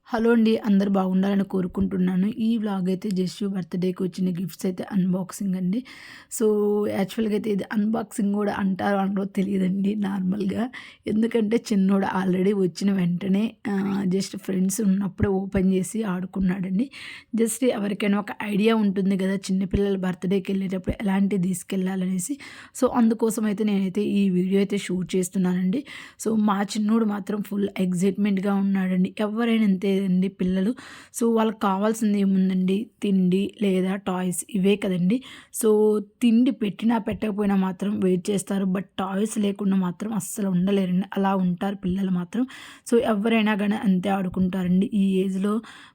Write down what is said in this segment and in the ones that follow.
Hello అండి. అందరూ బాగుండాలని కోరుకుంటున్నాను. ఈ వ్లాగ్ అయితే జస్ట్ బర్త్‌డేకి వచ్చిన గిఫ్ట్స్ అయితే అన్బాక్సింగ్ అండి. సో, యాక్చువల్‌గా అయితే ఇది అన్బాక్సింగ్ గూడా అంటారో అనరో తెలీదండి నార్మల్‌గా. ఎందుకంటే చిన్నోడు ఆల్రెడీ వచ్చిన వెంటనే జస్ట్ ఫ్రెండ్స్ ఉన్నప్పుడే ఓపెన్ చేసి ఆడుకున్నాడండి. జస్ట్ ఎవరికైనా ఒక ఐడియా ఉంటుంది గదా! చిన్న పిల్లల బర్త్‌డేకి ఎళ్ళేటప్పుడు ఎలాంటివి తీసుకెళ్ళాలనేసి. సో, అందుకోసం అయితే నేనైతే ఈ వీడియో అయితే షూట్ చేస్తున్నానండి. సో, మా చిన్నోడు మాత్రం ఫుల్ ఎక్సైట్‌మెంట్‌గా ఉన్నాడండి. ఎవరైనా అంతే అండి పిల్లలు. సో, వాళ్ళకి కావాల్సింది ఏముందండి, తిండి లేదా టాయ్స్ ఇవే కదండీ. సో, తిండి పెట్టినా పెట్టకపోయినా మాత్రం వెయిట్ చేస్తారు. బట్ టాయ్స్ లేకుండా మాత్రం అస్సలు ఉండలేరండి. అలా ఉంటారు పిల్లలు మాత్రం. సో, ఎవ్వరైనా గానీ అంతే ఆడుకుంటారండి ఈ ఏజ్‌లో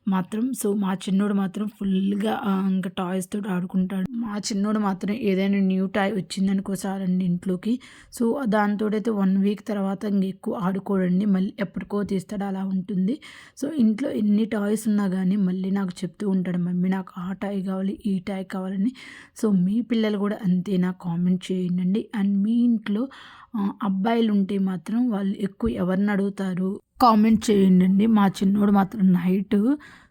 మాత్రం. సో, మా చిన్నోడు మాత్రం ఫుల్‌గా ఇంకా టాయ్స్ తోటి ఆడుకుంటాడు. మా చిన్నోడు మాత్రం ఏదైనా న్యూ టాయ్ వచ్చిందనుకో చాలండి ఇంట్లోకి. సో, దాంతోటైతే 1 వీక్ తర్వాత ఇంకెక్కువ ఆడుకోడండి. మళ్ళీ ఎప్పటికో తీస్తాడు అలా ఉంటుంది. సో, ఇంట్లో ఎన్ని టాయ్స్ ఉన్నా గానీ మళ్ళీ నాకు చెప్తూ ఉంటాడు, మమ్మీ నాకు ఆ టాయ్ కావాలి, ఈ టాయ్ కావాలని. సో, మీ పిల్లలు కూడా అంతేనా? కామెంట్ చేయండండి. అండ్ మీ ఇంట్లో అబ్బాయిలుంటే మాత్రం వాళ్ళు ఎక్కువ ఎవరిని అడుగుతారు? కామెంట్ చేయండండి. మా చిన్నోడు మాత్రం నైటు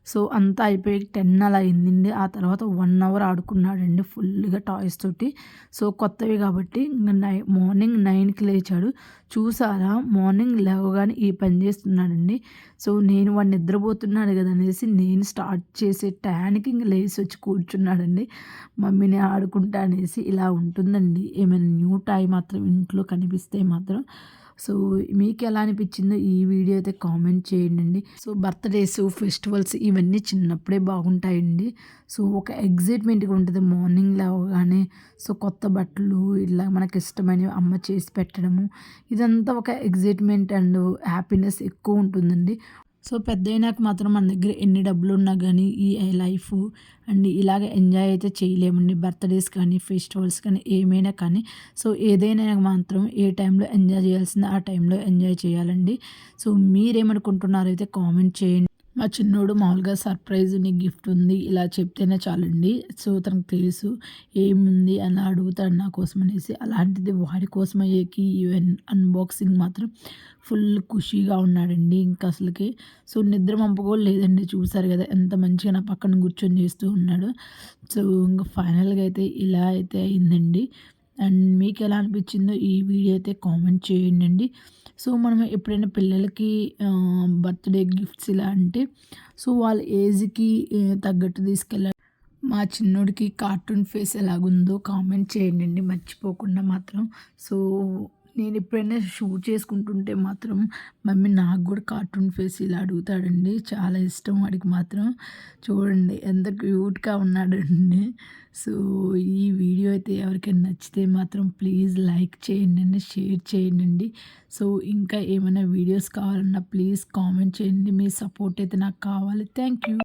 సో, అంతా అయిపోయి 10 అలా అయిందండి. ఆ తర్వాత 1 అవర్ ఆడుకున్నాడండి ఫుల్‌గా టాయ్స్ తోటి. సో, కొత్తవి కాబట్టి ఇంక మార్నింగ్ 9కి లేచాడు. చూసారా మార్నింగ్ లేవగానే ఈ పని చేస్తున్నాడండి. సో, నేను వాడు నిద్రపోతున్నాడు కదా అనేసి నేను స్టార్ట్ చేసే టయానికి ఇంక లేసొచ్చి కూర్చున్నాడండి. మమ్మీని ఆడుకుంటా అనేసి. ఇలా ఉంటుందండి. ఏమైనా న్యూ టాయ్ మాత్రం ఇంట్లో కనిపిస్తే మాత్రం. సో, మీకెలా అనిపించిందో ఈ వీడియో అయితే కామెంట్ చేయండండి. సో, బర్త్‌డేస్, ఫెస్టివల్స్ ఇవన్నీ చిన్నప్పుడే బాగుంటాయండి. సో, ఒక ఎక్సైట్‌మెంట్‌గా ఉంటది మార్నింగ్ లేవగానే. సో, కొత్త బట్టలు ఇలా మనకిష్టమైనవి అమ్మ చేసి పెట్టడము. ఇదంతా ఒక ఎక్సైట్‌మెంట్ అండ్ హ్యాపీనెస్ ఎక్కువ ఉంటుందండి. సో, పెద్దయినాక మాత్రం మన దగ్గర ఎన్ని డబ్బులున్నా గానీ, ఈ లైఫు అండ్ ఇలాగ ఎంజాయ్ అయితే చేయలేమండి. బర్త్‌డేస్ కానీ, ఫెస్టివల్స్ కానీ, ఏమైనా కానీ. సో, ఏదైనా మాత్రం ఏ టైంలో ఎంజాయ్ చేయాల్సిందో ఆ టైంలో ఎంజాయ్ చేయాలండి. సో, మీరేమనుకుంటున్నారో అయితే కామెంట్ చేయండి. మా చిన్నోడు మామూలుగా సర్ప్రైజ్ నీకు గిఫ్ట్ ఉంది ఇలా చెప్తేనే చాలండి. సో, తనకు తెలుసు ఏముంది అని అడుగుతాడు నా కోసం అనేసి. అలాంటిది వాడి కోసం అయ్యేకి ఈవెన్ అన్బాక్సింగ్ మాత్రం ఫుల్ ఖుషీగా ఉన్నాడండి ఇంక అసలకి. సో, నిద్ర మబ్బు కూడా లేదండి. చూసారు కదా ఎంత మంచిగా నా పక్కన కూర్చొని చేస్తూ ఉన్నాడు. సో, ఇంక ఫైనల్‌గా అయితే ఇలా అయితే అయిందండి. అండ్ మీకెలా అనిపించిందో ఈ వీడియో అయితే కామెంట్ చేయండండి. సో, మనం ఎప్పుడైనా పిల్లలకి బర్త్‌డే గిఫ్ట్స్ ఇలా అంటే సో, వాళ్ళ ఏజ్‌కి తగ్గట్టు తీసుకెళ్ళాలి. మా చిన్నోడికి కార్టూన్ ఫేస్ ఎలాగుందో కామెంట్ చేయండండి మర్చిపోకుండా మాత్రం. సో, నేనెప్పుడైనా షూట్ చేసుకుంటుంటే మాత్రం మమ్మీ నాకు గూడా కార్టూన్ ఫేస్ ఇలా అడుగుతాడండి. చాలా ఇష్టం వాడికి మాత్రం. చూడండి ఎంత క్యూట్‌గా ఉన్నాడండి. సో, ఈ వీడియో అయితే ఎవరికైనా నచ్చితే మాత్రం ప్లీజ్ లైక్ చేయండండి, షేర్ చేయండండి. సో, ఇంకా ఏమైనా వీడియోస్ కావాలన్నా ప్లీజ్ కామెంట్ చేయండి. మీ సపోర్ట్ అయితే నాకు కావాలి. Thank you.